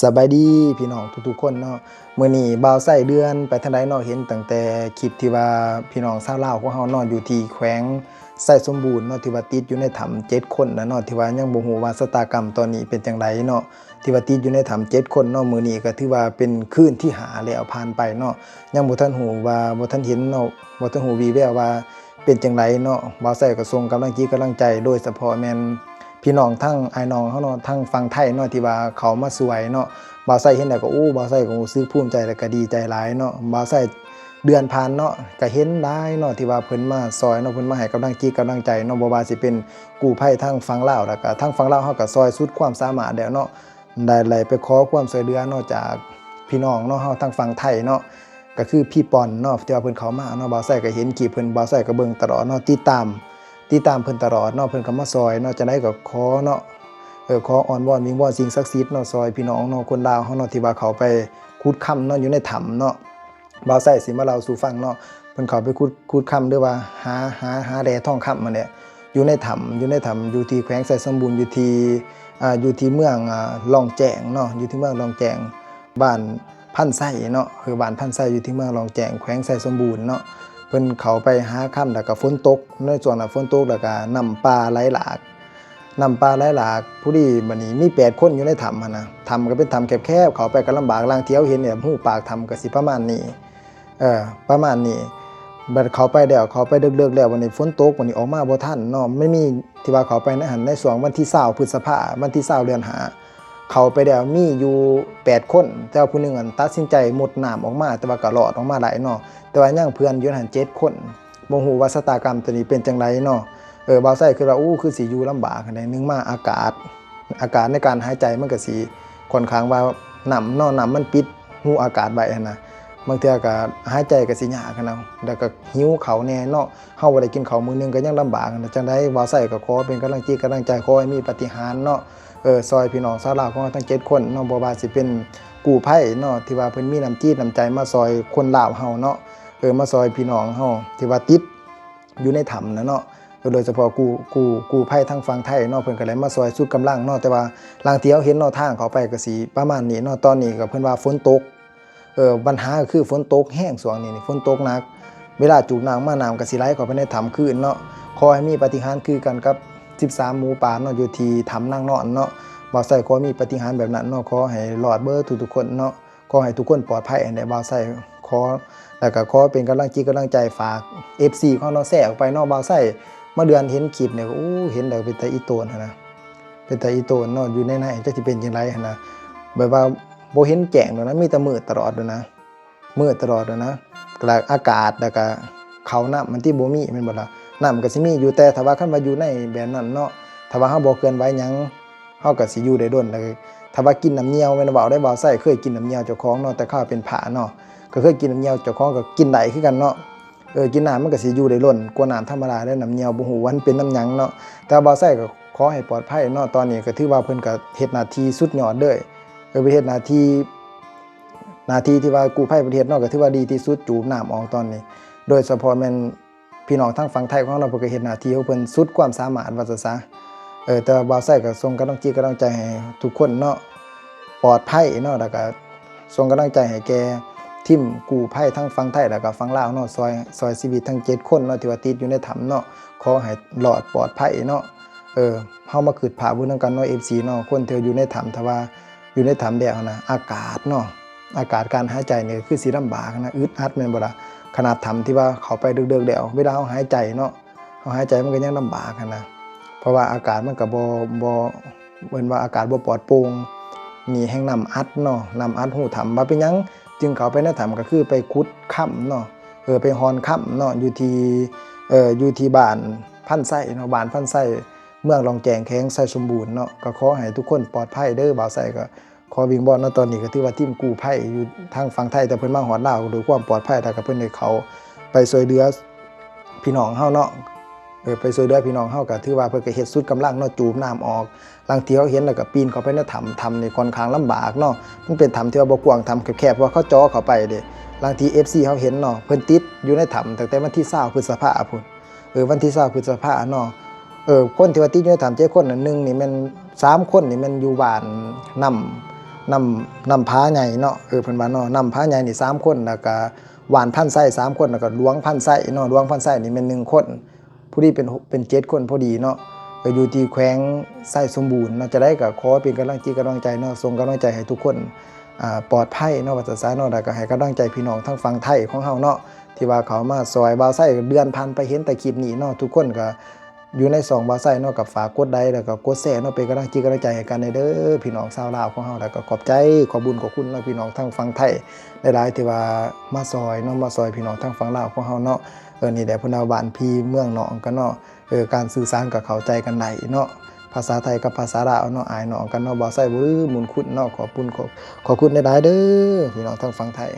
สบายดีพี่น้องทุกๆคนเนาะมื้อนี้บ่าวไส้เดือนไปทางใดเนาะเห็นตั้งแต่คลิปที่ว่าพี่น้องชาวลาวของเฮาเนาะอยู่ที่แขวงไส้สมบูรณ์เนาะที่ว่าติดอยู่ในถ้ำ7คนนะเนาะที่ว่ายังบ่ฮู้ว่าชะตากรรมตอนนี้เป็นจังไดเนาะที่ว่าติดอยู่ในถ้ำ7คนเนาะมื้อนี้ก็ถือว่าเป็นคืนที่5แล้วผ่านไปเนาะยังบ่ทันฮู้ว่าบ่ทันเห็นเนาะบ่ทันฮู้วี่แววว่าเป็นจังไดเนาะบ่าวไส้ก็ส่งกำลังจิตกำลังใจโดยเฉพาะแม่นพี่น้องทั้งอ้ายน้องเฮาเนาะทั้งฝั่งไทยเนาะที่ว่าเขามาช่วยเนาะ บ่าวไส้เห็นแล้วก็บ่าวไส้ก็รู้สึกภูมิใจแล้วก็ดีใจหลายเนาะบ่าวไส้เดือนผ่านเนาะก็เห็นหลายเนาะที่ว่าเพิ่นมาซอยเนาะเพิ่นมาให้กำลังจิตกำลังใจเนาะบ่ว่าสิเป็นกู้ภัยทางฝั่งลาวแล้วก็ทางฝั่งลาวเฮาก็ซอยสุดความสามารถแล้วเนาะได้ไล่ไปขอความช่วยเหลือเนาะจากพี่น้องเนาะเฮาทางฝั่งไทยเนาะก็คือพี่ปอนเนาะที่ว่าเพิ่นเข้ามาเนาะบ่าวไส้ก็เห็นคลิปเพิ่นบ่าวไส้ก็เบิ่งตลอดเนาะติดตามเพิ่นตลอดเนาะเพิ่นก็มาซอยเนาะจังได๋ก็ขอเนาะ ขออ้อนวอนวิงวอนสิ่งศักดิ์สิทธิ์เนาะซอยพี่น้องเนาะคนลาวเฮาเนาะที่ว่าเขาไปขุดค่ำเนาะอยู่ในถ้ำเนาะบ่าวไส้สิมาเล่าสู่ฟังเนาะเพิ่นเข้าไปขุดค่ำด้วยว่าหาแร่ทองคำมาเนี่ยอยู่ในถ้ำอยู่ที่แขวงไสสมบูรณ์อยู่ที่เมืองลองแจ้งเนาะอยู่ที่เมืองลองแจ้งบ้านพันไส้เนาะคือบ้านพันไส้อยู่ที่เมืองลองแจ้งแขวงไสสมบูรณ์เนาะเพิ่นเข้าไปหาค่ำแล้วก็ฝนตกในช่วงนั้นฝนตกแล้วก็น้ำป่าไหลหลากน้ำปลาไหลหลากผู้ดีบัดนี้มี8คนอยู่ในถ้ำหั่นนะถ้ำก็เป็นถ้ำแคบๆเข้าไปก็ลำบากลางเที่ยวเห็นเนี่ยหูปากถ้ำก็สิประมาณนี้ประมาณนี้บัดเข้าไปแล้วเข้าไปดึกๆแล้ววันนี้ฝนตกวันนี้ออกมาบ่ทันเนาะไม่มีที่ว่าเข้าไปในหันในช่วงวันที่20พฤษภาคมวันที่20เดือน5เข้าไปแล้วมีอยู่8คนแต่ว่าผู้หนึงอันตัดสินใจมุดน้ำออกมาแต่ว่าก็รอดออกมาได้เนาะแต่ว่ายังเพื่อนอยู่หัน7คนบ่ฮู้ว่าชะตากรรมตัวนี้เป็นจังไดเนาะ บ่าวไส้คือว่าคือสิอยู่ลำบากอันใดนึงมาอากาศในการหายใจมันก็สิค่อนข้างว่าน้ำเนาะน้ำมันปิดหูอากาศไว้หั่นนะบางเทื่อก็หายใจก็สิยากหั้นนะแล้วก็หิวข้าวแน่เนาะเฮาบ่ได้กินข้าวมื้อนึงก็ยังลำบากนะจังได๋บ่าวไส้ก็ขอเป็นกำลังจิตกำลังใจขอให้มีปาฏิหาริย์เนาะซอยพี่น้องชาวลาวของเราทั้ง7คนเนาะบ่ว่าสิเป็นกู้ภัยเนาะที่ว่าเพิ่นมีน้ำจิตน้ำใจมาซอยคนลาวเฮาเนาะมาซอยพี่น้องเฮาที่ว่าติดอยู่ในถ้ำนะเนาะ โดยเฉพาะกู้ภัยทางฝั่งไทยเนาะเพิ่นก็เลยมาซอยสุดกำลังเนาะแต่ว่าลางเที่ยวเห็นเนาะทางเขาไปก็สิประมาณนี้เนาะตอนนี้ก็เพิ่นว่าฝนตกปัญหาก็คือฝนตกแห้งช่วงนี้นี่ฝนตกหนักเวลาจูบน้ำมาน้ำก็สิไหลเข้าไปในถ้ำคืนเนาะขอให้มีปาฏิหาริย์คือกันกับ13หมูป่าเนาะอยู่ที่ถ้ำนางนอนเนาะบ่าวไส้ขอมีปาฏิหาริย์แบบนั้นเนาะขอให้รอดเบิดทุกๆคนเนาะขอให้ทุกคนปลอดภัยอันใดบ่าวไส้ขอแล้วก็ขอเป็นกำลังจิตกำลังใจฝาก FC ของเราแชร์ออกไปเนาะบ่าวไส้ เมื่อเดือนเห็นคลิปเนี่ยเห็นแล้วเป็นตาอีโตนนะเป็นตาอีโตนเนาะอยู่ในนั้นจะเป็นจังไดนะแบบว่าบ่เห็นแจ้งเลยนะมีแต่มืดตลอดเลยนะมืดตลอดเลยนะแล้วอากาศแล้วก็เขาน้ำมันที่บ่มีแม่นบ่ล่ะน้ำก็สิมีอยู่แต่ถ้าว่าคันว่าอยู่ในแบบนั้นเนาะถ้าว่าเฮาบ่เคลื่อนไหวหยังเฮาก็สิอยู่ได้ดนเลยถ้าว่ากินน้ำเงี้ยวแม่นบ่ได้บ่ใส่เคยกินน้ำเงี้ยวเจ้าของเนาะแต่ข้าเป็นพระเนาะก็เคยกินน้ำเงี้ยวเจ้าของก็กินได้คือกันเนาะ กินน้ำมันก็สิอยู่ได้ล้นกว่าน้ำธรรมดาได้น้ำเหี่ยวบ่ฮู้ว่ามันเป็นน้ำหยังเนาะแต่บ่าวไส้ก็ขอให้ปลอดภัยเนาะตอนนี้ก็ถือว่าเพิ่นก็เฮ็ดหน้าที่สุดยอดเด้อไปเฮ็ดหน้าที่ที่ว่ากู้ภัยประเทศเนาะก็ถือว่าดีที่สุดจูบน้ำออกตอนนี้โดยเฉพาะแม่นพี่น้องทางฝั่งไทยของเราเพิ่นก็เฮ็ดหน้าที่ของเพิ่นสุดความสามารถว่าซะแต่ว่าบ่าวไส้ก็ส่งกำลังจิตกำลังใจให้ทุกคนเนาะปลอดภัยเนาะแล้วก็ส่งกำลังใจให้แก่ ทีมกู้ภัยทั้งฝั่งไทยแล้วก็ฝั่งลาวเนาะซอยชีวิตทั้ง7คนเนาะที่ว่าติดอยู่ในถ้ำเนาะขอให้รอดปลอดภัยเนาะเฮามาคิดภาพเบิ่งนำกันเนาะ FC เนาะคนที่อยู่ในถ้ำถ้าว่าอยู่ในถ้ำแล้วนะอากาศเนาะอากาศการหายใจนี่คือสิลำบากนะอึดอัดแม่นบ่ล่ะขนาดถ้ำที่ว่าเข้าไปดึกๆแล้วเวลาเฮาหายใจเนาะเฮาหายใจมันก็ยังลำบากนะเพราะว่าอากาศมันก็บ่เหมือนว่าอากาศบ่ปลอดโปร่งนี่แห้งน้ำอัดเนาะน้ำอัดหูถ้ำว่าเป็นหยังจึงเขาไปในถ้ำก็คือไปขุดค่ำเนาะไปฮอนค่ำเนาะอยู่ที่บ้านพันไส้เนาะบ้านพันไส้เมืองรองแจงแข้งไส้สมบูรณ์เนาะก็ขอให้ทุกคนปลอดภัยเด้อบ่าวไส้ก็ขอวิงบอนเนาะตอนนี้ก็ถือว่าทีมกู้ภัยอยู่ทางฝั่งไทยแต่เพิ่นมาฮอดลาวโดยความปลอดภัยแต่ก็เพิ่นให้เขาไปช่วยเหลือพี่น้องเฮาเนาะไปช่วยเหลือพี่น้องเฮาก็ถือว่าเพิ่นก็เฮ็ดสุดกำลังเนาะจูบน้ำออกลางเที่ยวเห็นแล้วก็ปีนเข้าไปในถ้ำนี่ค่อนข้างลำบากเนาะมันเป็นถ้ำที่ว่าบ่กว้างถ้ำแคบๆเพราะเขาเจาะเข้าไปเด้บางที FC เขาเห็นเนาะเพิ่นติดอยู่ในถ้ำตั้งแต่วันที่20พฤษภาคมพุ่นวันที่20พฤษภาคมเนาะคนที่ว่าติดอยู่ในถ้ำ7คนน่ะ1นี่แม่น3คนนี่แม่นอยู่บ้าน นำพาใหญ่เนาะเพิ่นว่าเนาะนำพาใหญ่นี่3คนแล้วก็หวานพันไส้3คนแล้วก็หลวงพันไส้เนาะหลวงพันไส้นี่แม่น1คนผู้ที่เป็น7คนพอดีเนาะก็อยู่ที่แขวงไส้สมบูรณ์เนาะจะได้ก็ขอเป็นกำลังใจเนาะส่งกำลังใจให้ทุกคนปลอดภัยเนาะว่าจะซะเนาะแล้วก็ให้กำลังใจพี่น้องทั้งฝั่งไทยของเฮาเนาะที่ว่าเขามาซอยบ่าวไส้เดือนผ่านไปเห็นแต่คลิปนี้เนาะทุกคนก็อยู่ใน2บ่าวไส้เนาะก็ฝากกดไลค์แล้วก็กดแชร์เนาะเป็นกำลังใจให้กันเด้อพี่น้องชาวลาวของเฮาแล้วก็ขอบใจขอบุญขอบคุณเนาะพี่น้องทั้งฝั่งไทยหลายๆที่ว่ามาซอยเนาะมาซอยพี่น้องทั้งฝั่งลาวของเฮาเนาะนี่แหละเพิ่นว่าบ้านพี่เมืองน้องกันเนาะการสื่อสารก็เข้าใจกันได้เนาะภาษาไทยกับภาษาลาวเนาะอายน้องกันเนาะบ่าวไส้บ่ลืมบุญคุณเนาะขอบคุณหลายๆเด้อพี่น้องทั้งฝั่งไทย